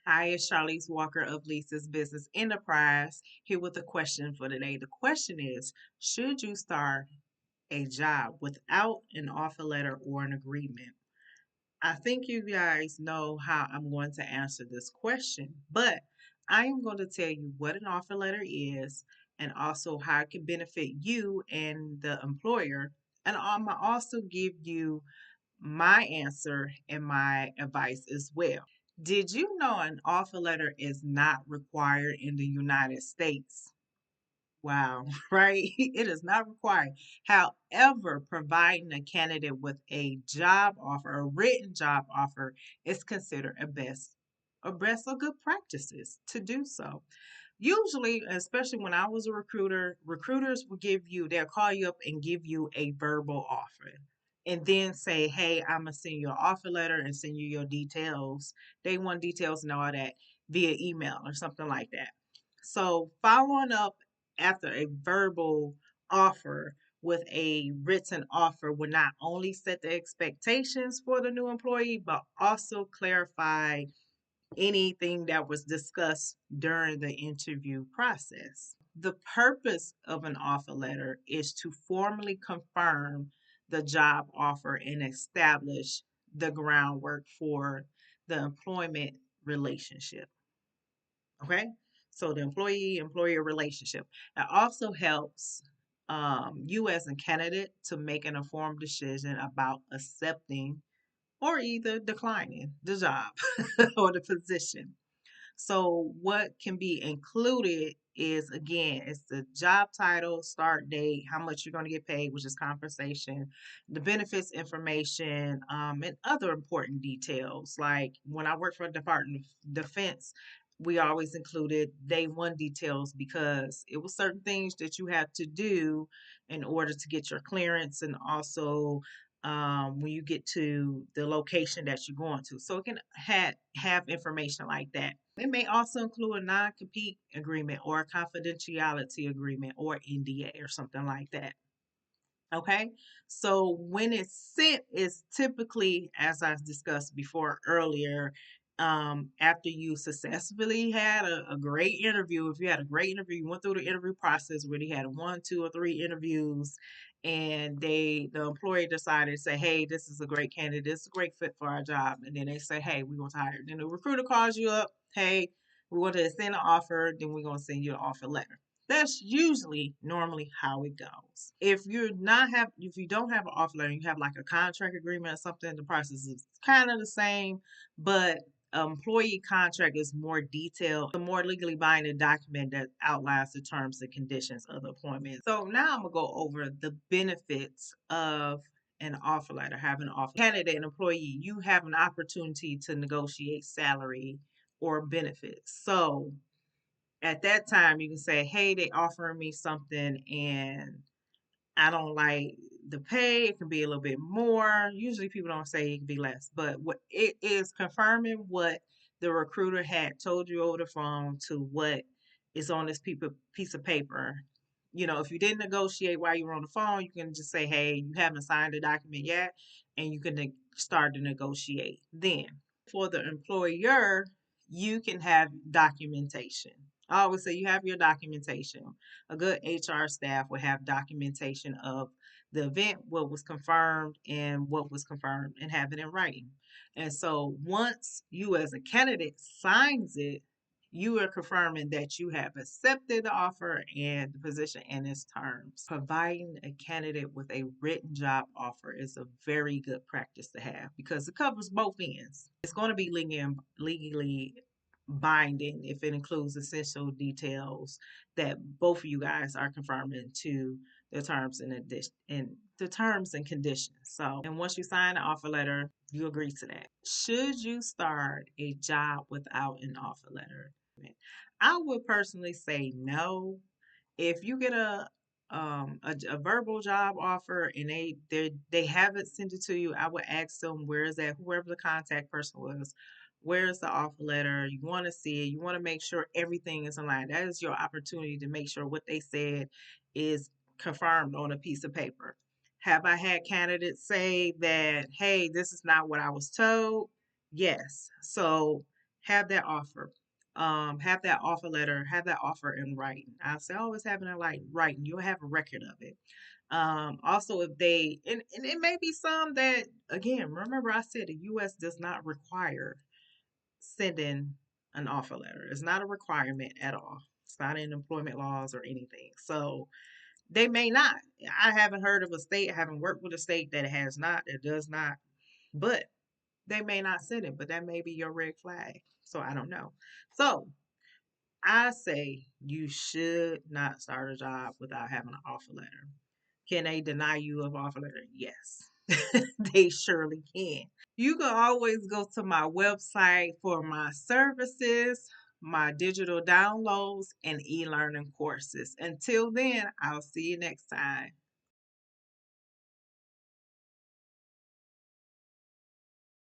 Hi, it's Charlize Walker of Lisa's Business Enterprise here with a question for today. The question is, should you start a job without an offer letter or an agreement? I think you guys know how I'm going to answer this question, but I am going to tell you what an offer letter is and also how it can benefit you and the employer. And I'm going to also give you my answer and my advice as well. Did you know an offer letter is not required in the United States? Wow, right? It is not required. However, providing a candidate with a job offer, a written job offer, is considered a best of good practices to do so. Usually, especially when I was a recruiter, recruiters will they'll call you up and give you a verbal offer and then say, hey, I'm going to send you an offer letter and send you your details. They want details and all that via email or something like that. So, following up after a verbal offer with a written offer would not only set the expectations for the new employee, but also clarify anything that was discussed during the interview process. The purpose of an offer letter is to formally confirm the job offer and establish the groundwork for the employment relationship. Okay? So the employee employer relationship. It also helps you as a candidate to make an informed decision about accepting or either declining the job or the position. So what can be included is again, it's the job title, start date, how much you're going to get paid, which is compensation, the benefits information, and other important details. Like when I worked for the Department of Defense, we always included day one details because it was certain things that you have to do in order to get your clearance and also when you get to the location that you're going to. So it can have information like that. It may also include a non compete agreement or a confidentiality agreement or NDA or something like that. Okay. So when it's sent, it's typically, as I discussed before earlier, after you successfully had a great interview. If you had a great interview, you went through the interview process where you had one, two, or three interviews, and the employer decided to say, hey, this is a great candidate, this is a great fit for our job. And then they say, hey, we want to hire. Then the recruiter calls you up, hey, we want to send an offer, then we're going to send you an offer letter. That's usually normally how it goes. If you don't have an offer letter, you have like a contract agreement or something, the process is kind of the same, but employee contract is more detailed, a more legally binding document that outlines the terms and conditions of the appointment. So now I'm gonna go over the benefits of an offer letter, having an offer. Candidate and employee, you have an opportunity to negotiate salary or benefits. So at that time you can say, hey, they offering me something and I don't like the pay. It can be a little bit more. Usually people don't say it can be less, but what it is confirming what the recruiter had told you over the phone to what is on this piece of paper. If you didn't negotiate while you were on the phone, you can just say, hey, you haven't signed the document yet, and you can start to negotiate then. For the employer, you can have documentation. I always say you have your documentation. A good HR staff will have documentation of the event, what was confirmed, and have it in writing. And so once you as a candidate signs it, you are confirming that you have accepted the offer and the position and its terms. Providing a candidate with a written job offer is a very good practice to have because it covers both ends. It's going to be legally binding if it includes essential details that both of you guys are confirming to the terms and conditions. So, and once you sign the offer letter, you agree to that. Should you start a job without an offer letter? I would personally say no. If you get a verbal job offer and they haven't sent it to you, I would ask them where is that whoever the contact person was, where is the offer letter? You want to see it. You want to make sure everything is in line. That is your opportunity to make sure what they said is confirmed on a piece of paper. Have I had candidates say that, hey, this is not what I was told? Yes. So have that offer. Have that offer letter, have that offer in writing. I say always having it like writing. You'll have a record of it. Also if they and it may be some that again, remember I said the US does not require sending an offer letter. It's not a requirement at all. It's not in employment laws or anything. So they may not. I haven't heard of a state, I haven't worked with a state that has not, that does not, but they may not send it, but that may be your red flag. So I don't know. So I say you should not start a job without having an offer letter. Can they deny you of offer letter? Yes, they surely can. You can always go to my website for my services, my digital downloads, and e learning courses. Until then, I'll see you next time.